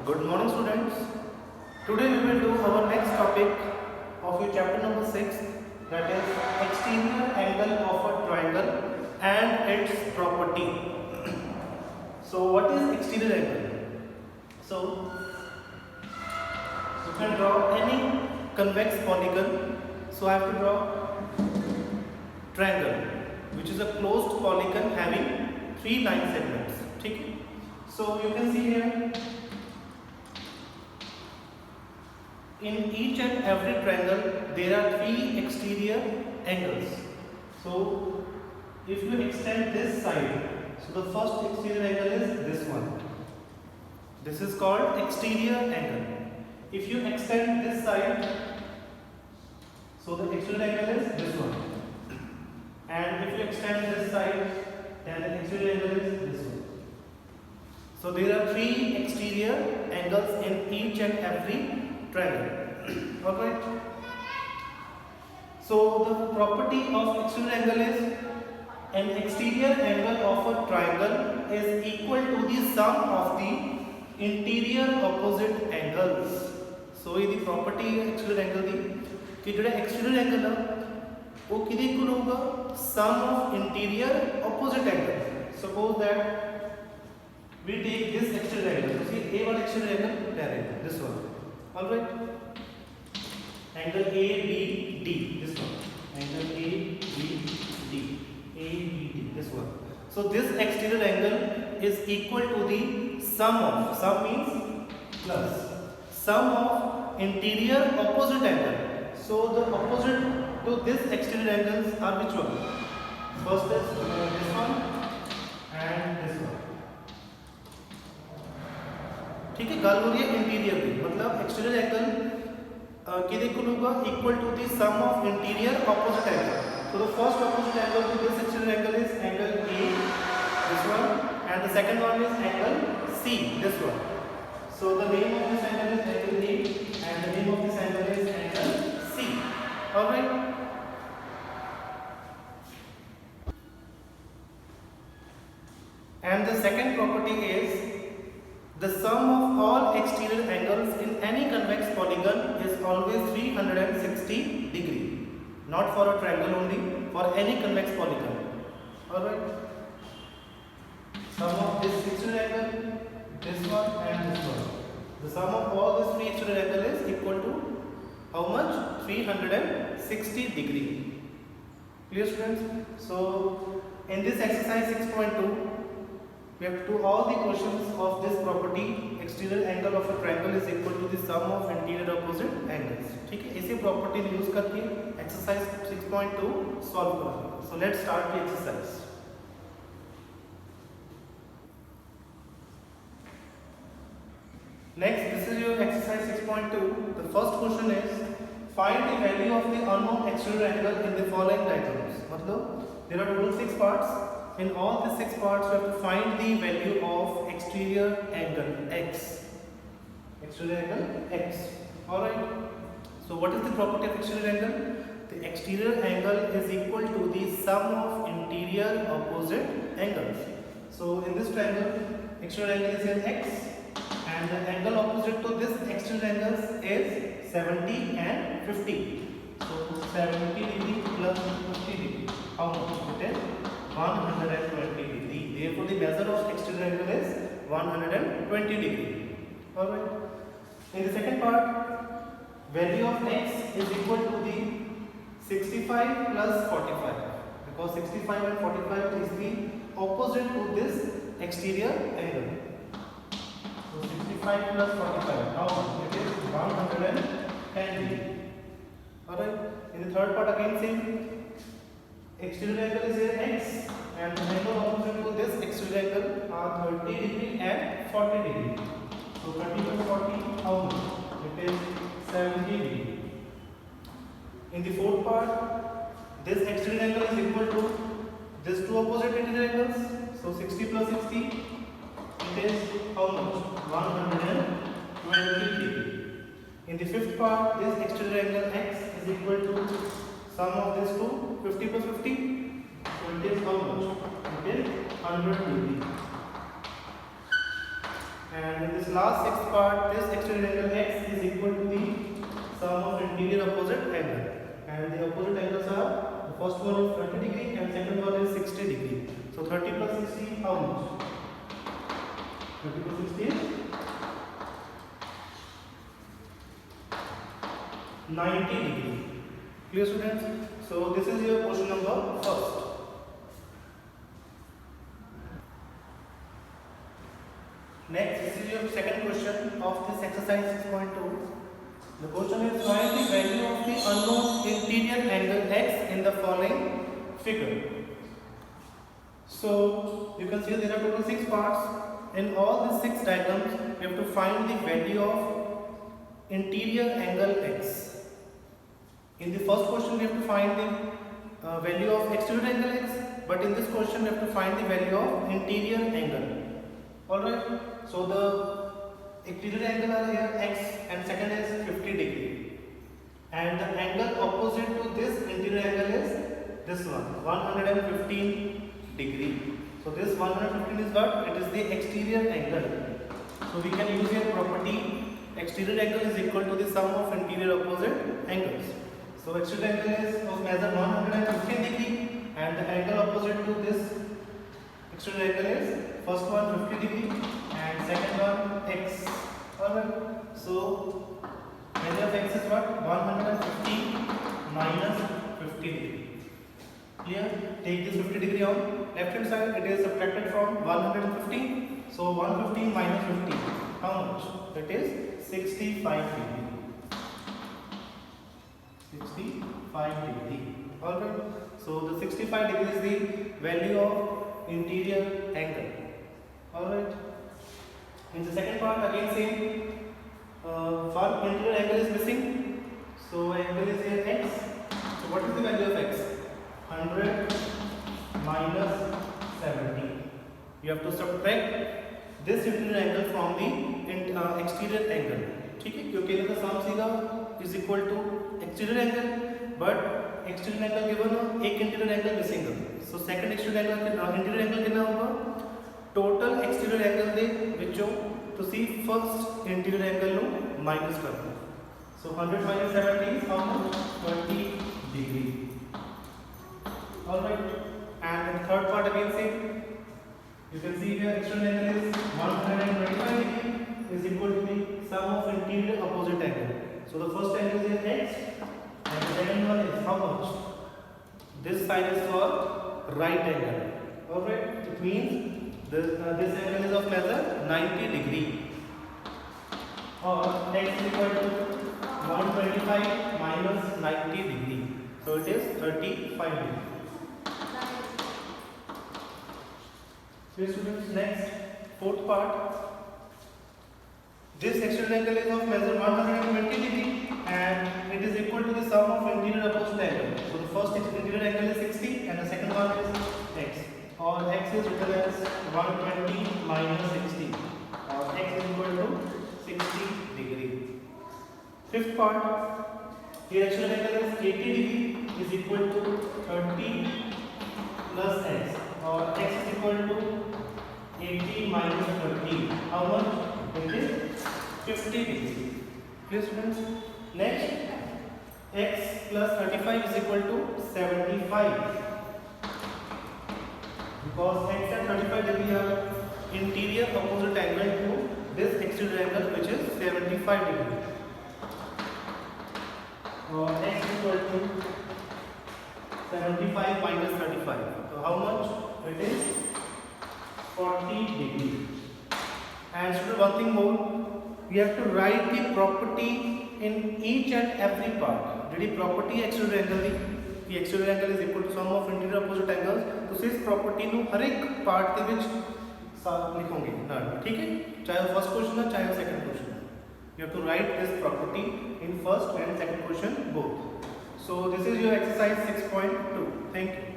Good morning, students. Today we will do our next topic of your chapter number 6, that is exterior angle of a triangle and its property. So what is exterior angle? So you can draw any convex polygon. So I have to draw triangle, which is a closed polygon having 3 line segments. Okay? So you can see here, in each and every triangle there are 3 exterior angles. So if you extend this side, so the first exterior angle is this one. This is called exterior angle. If you extend this side, so the exterior angle is this one. And if you extend this side, then the exterior angle is this one. So there are 3 exterior angles in each and every triangle. Alright. So the property of exterior angle is an exterior angle of a triangle is equal to the sum of the interior opposite angles. So ये the property है exterior angle दी कि जो exterior angle है वो किधर equal होगा sum of interior opposite angle. Suppose that we take this exterior angle. See A one exterior angle there, this one. Alright, angle ABD, this one, angle ABD, ABD, this one. So this exterior angle is equal to the sum means plus, sum of interior opposite angle. So the opposite to this exterior angles are which one? First is this one and this one. ठीक है, गल हो रही है interior की, मतलब exterior angle किधर equal होगा equal to the sum of interior opposite angle. So the first opposite angle to this exterior angle is angle A, this one, and the second one is angle C, this one. So the name of this angle is angle A and the name of this angle is angle C. Alright. And the second property is the sum of all exterior angles in any convex polygon is always 360 degree. Not for a triangle only, for any convex polygon. Alright. Sum of this exterior angle, this one and this one. The sum of all these 3 exterior angles is equal to how much? 360 degree. Clear, students? So in this exercise 6.2, we have to do all the questions of this property. Exterior angle of a triangle is equal to the sum of interior opposite angles. ठीक है, इसी property use करके exercise 6.2 solve करेंगे. So let's start the exercise. Next, this is your exercise 6.2. The first question is find the value of the unknown exterior angle in the following diagrams. मतलब there are total 6 parts. In all the 6 parts, we have to find the value of exterior angle x. Exterior angle x. Alright. So what is the property of exterior angle? The exterior angle is equal to the sum of interior opposite angles. So in this triangle, exterior angle is here x and the angle opposite to this exterior angles is 70 and 50. So 70 degree plus 50 degree. How much? It is 120 degree. Therefore, the measure of exterior angle is 120 degree. Alright. In the second part, value of x is equal to the 65 plus 45. Because 65 and 45 is the opposite to this exterior angle. So 65 plus 45. How much? It is 110 degree. Alright. In the third part again same. Exterior angle is here x and the angle opposite to this exterior angle are 30 degree and 40 degree. So 30 plus 40, how much? It is 70 degree. In the fourth part, this exterior angle is equal to these 2 opposite interior angles. So 60 plus 60, it is how much? 120 degree. In the fifth part, this exterior angle x is equal to sum of these two. 50 plus 50, so it is how much? It is 100 degree. And in the last sixth part, this extended angle x is equal to the sum of interior opposite angle, and the opposite angles are, the first one is 30 degree and second one is 60 degree. So 30 plus 60, how much? 30 plus 60 is 90 degree. Clear, students? So this is your question number first. Next, this is your second question of this exercise 6.2. The question is, find the value of the unknown interior angle x in the following figure. So you can see there are total 6 parts. In all these 6 diagrams, you have to find the value of interior angle x. In the first question, we have to find the value of exterior angle x, but in this question, we have to find the value of interior angle. Alright, so the exterior angle are here x and second is 50 degree, and the angle opposite to this interior angle is this one, 115 degree. So this 115 is what? It is the exterior angle. So we can use here property, exterior angle is equal to the sum of interior opposite angles. So exterior angle is of measure 115 degree, and the angle opposite to this exterior angle is first one 50 degree and second one x. Alright, so value of x is what? 150 minus 50 degree. Clear? Take this 50 degree on left hand side, it is subtracted from 150. So 115 minus 50, how much? That is 65 degree. 65 degree. Alright, so the 65 degree is the value of interior angle. Alright, in the second part again same, for interior angle is missing, so angle is here x. So what is the value of x? 100 minus 70. You have to subtract this interior angle from the exterior angle. Okay, क्योंकि इनका sum सीधा is equal to exterior angle, but exterior angle given हो, एक interior angle missing है. So second exterior angle interior angle कितना होगा? Total exterior angle दे विचों तुसी first interior angle नो minus कर दो. So 100 minus 70 is how much? 20 degree. Alright, and in third part again same. You can see here external angle is 125 degree is equal to the sum of interior opposite angle. So the first angle is x, and the second one is how much? This side is for right angle. Alright, it means this angle is of measure 90 degree. Or x is equal to 125 minus 90 degree. So it is 35 degree. So students, next fourth part. This external angle is of measure 120 degree and it is equal to the sum of interior opposite angle. So the first interior angle is 60 and the second one is x. Or x is written as 120 minus 60. Or x is equal to 60 degree. Fifth part. Here external angle is 80 degree is equal to 30 plus x. Or x is equal to 80 minus 30. How much? It is 50 degree. Clear, students? Next, x plus 35 is equal to 75. Because x and 35 degree are interior opposite angle to this exterior angle, which is 75 degree. X is equal to 75 minus 35. So how much? It is 40 degree. And student, one thing more, we have to write the property in each and every part. Jadi property exterior angle दी, कि exterior angle is equal to sum of interior opposite angles. तो इस property नु हर एक part के विच लिखोगे ना, ठीक है? चाहे वो first question है, चाहे वो second question है. You have to write this property in first and second question both. So this is your exercise 6.2. Thank you.